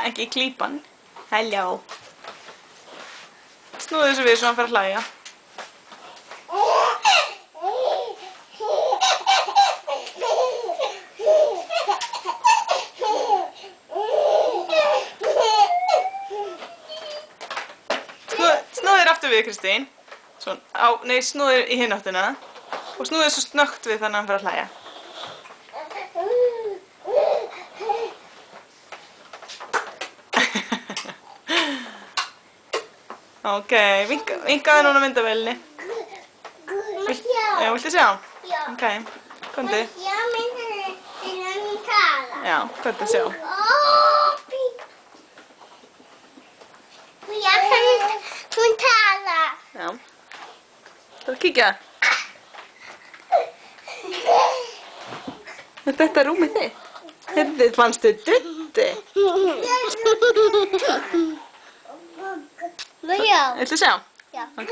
ekki klípan. Hello. Snúðu þessu við svo hann fer að hlæja. Snúðu þér aftur við, Kristín. Nei, snúðu þér í hinn áttina. Og snúðu þér svo snöggt við þannig að hann fer að hlæja. Ok, vinkaðu núna myndavélinni. Já, viltu sjá? Já. Ok, komdu. Já, myndavélinni er að tala. Já, komdu sjá. Já, hún tala. Já. Það er að kíkja. Er þetta rúmið þitt? Þetta fannstu drutti. Já. Viltu sjá? Já. Ok.